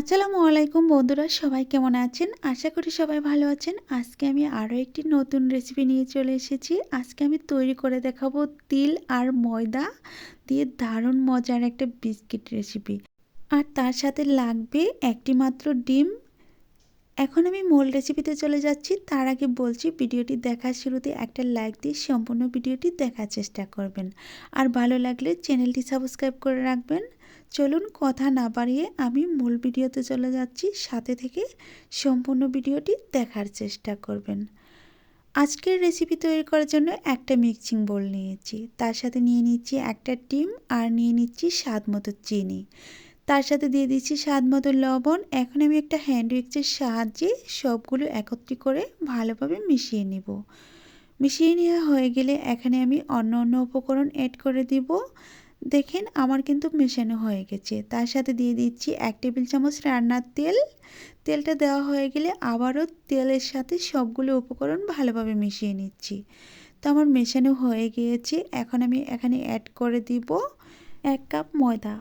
আসসালামু আলাইকুম বন্ধুরা, সবাই কেমন আছেন? আশা করি সবাই ভালো আছেন। আজকে আমি আরও একটি নতুন রেসিপি নিয়ে চলে এসেছি। আজকে আমি তৈরি করে দেখাবো তিল আর ময়দা দিয়ে দারুণ মজার একটা বিস্কিট রেসিপি। আর তার সাথে লাগবে একটি মাত্র ডিম। এখন আমি মূল রেসিপিতে চলে যাচ্ছি। তার আগে বলছি, ভিডিওটি দেখার শুরুতে একটা লাইক দিয়ে সম্পূর্ণ ভিডিওটি দেখার চেষ্টা করবেন। আর ভালো লাগলে চ্যানেলটি সাবস্ক্রাইব করে রাখবেন। চলুন কথা না বাড়িয়ে আমি মূল ভিডিওতে চলে যাচ্ছি। সাথে থেকে সম্পূর্ণ ভিডিওটি দেখার চেষ্টা করবেন। আজকের রেসিপি তৈরি করার জন্য একটা মিক্সিং বোল নিয়েছি, তার সাথে নিয়ে নিচ্ছি একটা ডিম আর নিয়ে নিচ্ছি স্বাদ মতো চিনি, তার সাথে দিয়ে দিচ্ছি স্বাদ মতো লবণ। এখন আমি একটা হ্যান্ড উইক্সের সাহায্যে সবগুলো একত্রিত করে ভালোভাবে মিশিয়ে নিব। মিশিয়ে নেওয়া হয়ে গেলে এখানে আমি অন্য উপকরণ অ্যাড করে দিব। দেখেন আমার কিন্তু মেশানো হয়ে গেছে। তার সাথে দিয়ে দিচ্ছি 1 টেবিল চামচ রান্নার তেল। তেলটা দেওয়া হয়ে গেলে আবারও তেলের সাথে সবগুলো উপকরণ ভালোভাবে মিশিয়ে নিচ্ছি। তো আমার মেশানো হয়ে গিয়েছে। এখন আমি এখানে অ্যাড করে দিব 1 কাপ ময়দা।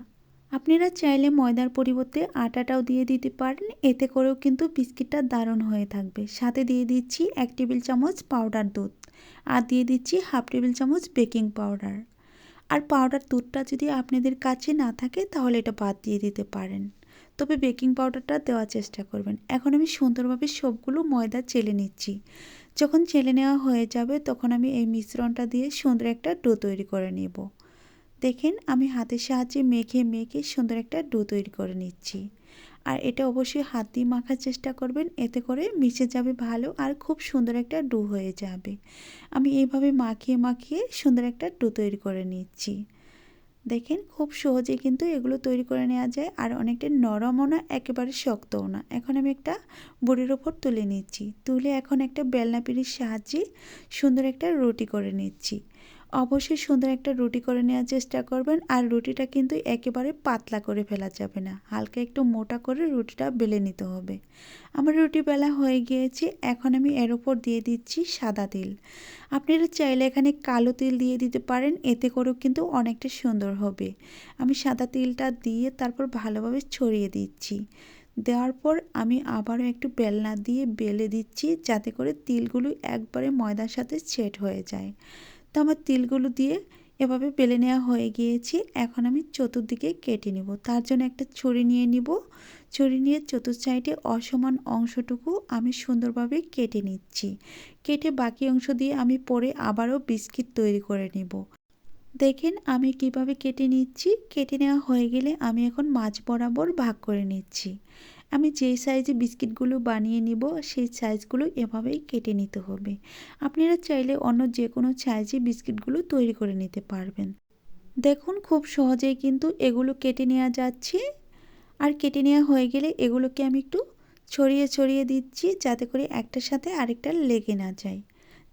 আপনারা চাইলে ময়দার পরিবর্তে আটাটাও দিয়ে দিতে পারেন, এতে করেও কিন্তু বিস্কিটটা দারুণ হয়ে থাকবে। সাথে দিয়ে দিচ্ছি 1 টেবিল চামচ পাউডার দুধ আর দিয়ে দিচ্ছি 1/2 টেবিল চামচ বেকিং পাউডার। আর পাউডার দুধটা যদি আপনাদের কাছে না থাকে তাহলে এটা বাদ দিয়ে দিতে পারেন, তবে বেকিং পাউডারটা দেওয়ার চেষ্টা করবেন। এখন আমি সুন্দরভাবে সবগুলো ময়দা চেলে নিচ্ছি। যখন চেলে নেওয়া হয়ে যাবে তখন আমি এই মিশ্রণটা দিয়ে সুন্দর একটা ডো তৈরি করে নেব। দেখেন আমি হাতের সাহায্যে মেখে সুন্দর একটা ডো তৈরি করে নিচ্ছি। আর এটা অবশ্যই হাত দিয়ে মাখার চেষ্টা করবেন, এতে করে মিশে যাবে ভালো আর খুব সুন্দর একটা ডো হয়ে যাবে। আমি এইভাবে মাখিয়ে সুন্দর একটা ডো তৈরি করে নিচ্ছি। দেখেন খুব সহজেই কিন্তু এগুলো তৈরি করে নেওয়া যায়, আর অনেকটা নরমও না, একেবারে শক্তও না। এখন আমি একটা বড়ির ওপর তুলে নিচ্ছি। তুলে এখন একটা বেলনা পিঁড়ির সাহায্যে সুন্দর একটা রুটি করে নিচ্ছি। অবশ্যই সুন্দর একটা রুটি করে নেওয়ার চেষ্টা করবেন। আর রুটিটা কিন্তু একেবারে পাতলা করে ফেলা যাবে না, হালকা একটু মোটা করে রুটিটা বেলে নিতে হবে। আমার রুটি বেলা হয়ে গিয়েছে। এখন আমি এর ওপর দিয়ে দিচ্ছি সাদা তিল। আপনারা চাইলে এখানে কালো তিল দিয়ে দিতে পারেন, এতে করেও কিন্তু অনেকটা সুন্দর হবে। আমি সাদা তিলটা দিয়ে তারপর ভালোভাবে ছড়িয়ে দিচ্ছি। দেওয়ার পর আমি আবারও একটু বেলনা দিয়ে বেলে দিচ্ছি, যাতে করে তিলগুলো একবারে ময়দার সাথে সেট হয়ে যায়। তো আমার তিলগুলো দিয়ে এভাবে বেলে নেওয়া হয়ে গিয়েছে। এখন আমি চতুর্দিকে কেটে নিব। তার জন্য একটা ছুরি নিয়ে নিব। ছুরি নিয়ে চতুর্থ সাইডে অসমান অংশটুকু আমি সুন্দরভাবে কেটে নিচ্ছি। কেটে বাকি অংশ দিয়ে আমি পরে আবারও বিস্কিট তৈরি করে নিব। দেখেন আমি কিভাবে কেটে নিচ্ছি। কেটে নেওয়া হয়ে গেলে আমি এখন মাঝ বরাবর ভাগ করে নিচ্ছি। আমি যেই সাইজে বিস্কিটগুলো বানিয়ে নিব সেই সাইজগুলো এভাবেই কেটে নিতে হবে। আপনারা চাইলে অন্য যে কোনো সাইজে বিস্কিটগুলো তৈরি করে নিতে পারবেন। দেখুন খুব সহজেই কিন্তু এগুলো কেটে নেওয়া যাচ্ছে। আর কেটে নেওয়া হয়ে গেলে এগুলোকে আমি একটু ছড়িয়ে দিচ্ছি, যাতে করে একটার সাথে আরেকটা লেগে না যায়।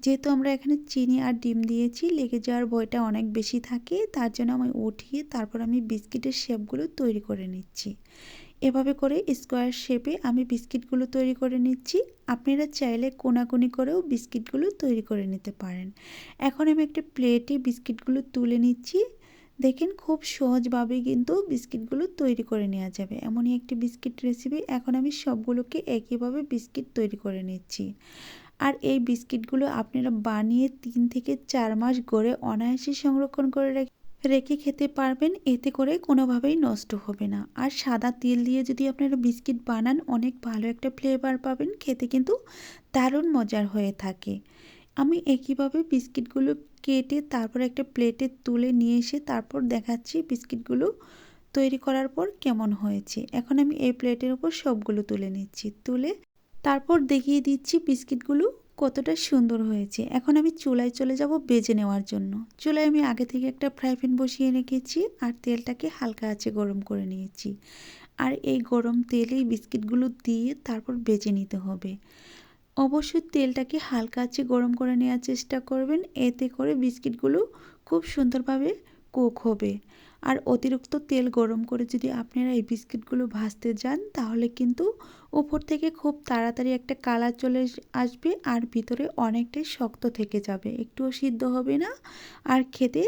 যেহেতু আমরা এখানে চিনি আর ডিম দিয়েছি, লেগে যাওয়ার ভয়টা অনেক বেশি থাকে, তার জন্য আমি উঠিয়ে তারপর আমি বিস্কিটের শেপগুলো তৈরি করে নিচ্ছি। এভাবে করে স্কোয়ার শেপে আমি বিস্কিটগুলো তৈরি করে নিচ্ছি। আপনারা চাইলে কোনাকুনি করেও বিস্কিটগুলো তৈরি করে নিতে পারেন। এখন আমি একটা প্লেটে বিস্কিটগুলো তুলে নিচ্ছি। দেখেন খুব সহজভাবে কিন্তু বিস্কিটগুলো তৈরি করে নেওয়া যাবে, এমনই একটি বিস্কিট রেসিপি। এখন আমি সবগুলোকে একইভাবে বিস্কিট তৈরি করে নিচ্ছি। আর এই বিস্কিটগুলো আপনারা বানিয়ে 3 থেকে 4 মাস গড়ে অনায়াসে সংরক্ষণ করে রেখে খেতে পারবেন, এতে করে কোনোভাবেই নষ্ট হবে না। আর সাদা তিল দিয়ে যদি আপনারা বিস্কিট বানান অনেক ভালো একটা ফ্লেভার পাবেন, খেতে কিন্তু দারুণ মজার হয়ে থাকে। আমি একইভাবে বিস্কিটগুলো কেটে তারপর একটা প্লেটে তুলে নিয়ে এসে তারপর দেখাচ্ছি বিস্কিটগুলো তৈরি করার পর কেমন হয়েছে। এখন আমি এই প্লেটের উপর সবগুলো তুলে নিচ্ছি, তুলে তারপর দেখিয়ে দিচ্ছি বিস্কিটগুলো কতটা সুন্দর হয়েছে। এখন আমি চুলায় চলে যাব বেজে নেওয়ার জন্য। চুলায় আমি আগে থেকে একটা ফ্রাই প্যান বসিয়ে রেখেছি আর তেলটাকে হালকা আঁচে গরম করে নিয়েছি। আর এই গরম তেলেই বিস্কিটগুলো দিয়ে তারপর বেজে নিতে হবে। অবশ্যই তেলটাকে হালকা আঁচে গরম করে নেওয়ার চেষ্টা করবেন, এতে করে বিস্কিটগুলো খুব সুন্দরভাবে কুক হবে। আর অতিরিক্ত তেল গরম করে যদি আপনারা এই বিস্কিটগুলো ভাজতে যান তাহলে কিন্তু উপর থেকে খুব তাড়াতাড়ি একটা কালার চলে আসবে আর ভিতরে অনেকটাই শক্ত থেকে যাবে, একটুও সিদ্ধ হবে না আর খেতে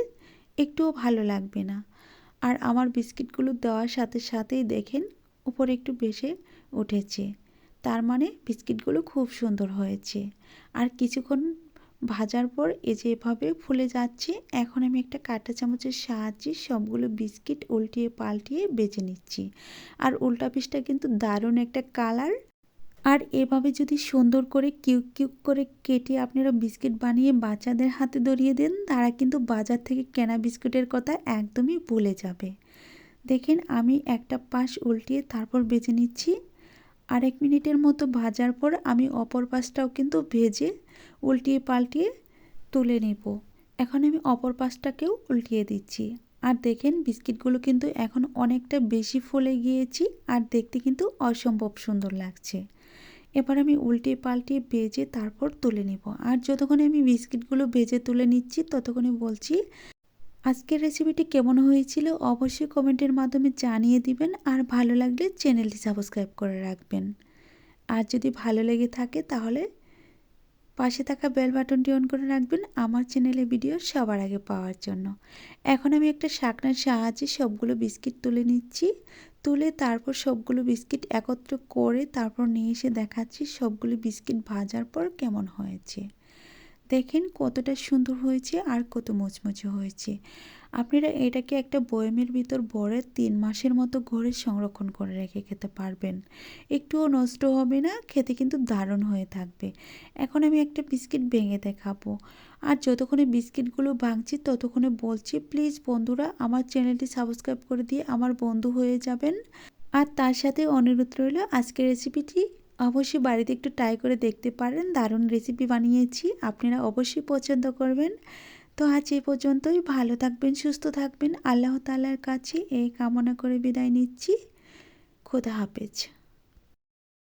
একটুও ভালো লাগবে না। আর আমার বিস্কিটগুলো দেওয়ার সাথে সাথেই দেখেন উপরে একটু বেশি উঠেছে, তার মানে বিস্কিটগুলো খুব সুন্দর হয়েছে। আর কিছুক্ষণ ভাজার পর এই যে এভাবে ফুলে যাচ্ছে। এখন আমি একটা কাঁটা চামচের সাহায্যে সবগুলো বিস্কিট উল্টিয়ে পাল্টিয়ে বেজে নিচ্ছি। আর উল্টা পিসটা কিন্তু দারুণ একটা কালার। আর এভাবে যদি সুন্দর করে কিউব কিউব করে কেটে আপনারা বিস্কিট বানিয়ে বাচ্চাদের হাতে ধরিয়ে দেন, তারা কিন্তু বাজার থেকে কেনা বিস্কুটের কথা একদমই ভুলে যাবে। দেখেন আমি একটা পাশ উল্টিয়ে তারপর ভেজে নিচ্ছি। আর 1 মিনিটের মতো ভাজার পর আমি অপর পাশটাও কিন্তু ভেজে উল্টিয়ে পাল্টিয়ে তুলে নেব। এখন আমি অপর পাশটাকেও উল্টিয়ে দিচ্ছি। আর দেখেন বিস্কিটগুলো কিন্তু এখন অনেকটা বেশি ফুলে গিয়েছি, আর দেখতে কিন্তু অসম্ভব সুন্দর লাগছে। এবার আমি উল্টিয়ে পাল্টিয়ে ভেজে তারপর তুলে নেব। আর যতক্ষণে আমি বিস্কিটগুলো ভেজে তুলে নিচ্ছি ততক্ষণে বলছি আজকের রেসিপিটি কেমন হয়েছিল অবশ্যই কমেন্টের মাধ্যমে জানিয়ে দিবেন। আর ভালো লাগলে চ্যানেলটি সাবস্ক্রাইব করে রাখবেন। আর যদি ভালো লেগে থাকে তাহলে পাশে থাকা বেল বাটনটি অন করে রাখবেন আমার চ্যানেলে ভিডিও সবার আগে পাওয়ার জন্য। এখন আমি একটা শাকনার সাহায্যে সবগুলো বিস্কিট তুলে নিচ্ছি। তুলে তারপর সবগুলো বিস্কিট একত্র করে তারপর নিয়ে এসে দেখাচ্ছি সবগুলো বিস্কিট ভাজার পর কেমন হয়েছে। দেখেন কতটা সুন্দর হয়েছে আর কত মুচমুচে হয়েছে। আপনারা এটাকে একটা বয়মের ভিতর ভরে 3 মাসের মতো ঘরে সংরক্ষণ করে রেখে খেতে পারবেন। একটুও নষ্ট হবে না, খেতে কিন্তু দারুণ হয়ে থাকবে। এখন আমি একটা বিস্কিট ভেঙে দেখাবো। আর যতক্ষণে বিস্কিটগুলো ভাঙছি ততক্ষণে বলছি প্লিজ বন্ধুরা আমার চ্যানেলটি সাবস্ক্রাইব করে দিয়ে আমার বন্ধু হয়ে যাবেন। আর তার সাথে অনুরোধ রইল আজকের রেসিপিটি অবশ্যই বাড়িতে একটু ট্রাই করে দেখতে পারেন। দারুণ রেসিপি বানিয়েছি, আপনারা অবশ্যই পছন্দ করবেন। তো আজ এই পর্যন্তই। ভালো থাকবেন, সুস্থ থাকবেন, আল্লাহ তাআলার কাছে এই কামনা করে বিদায় নিচ্ছি। খোদা হাফেজ।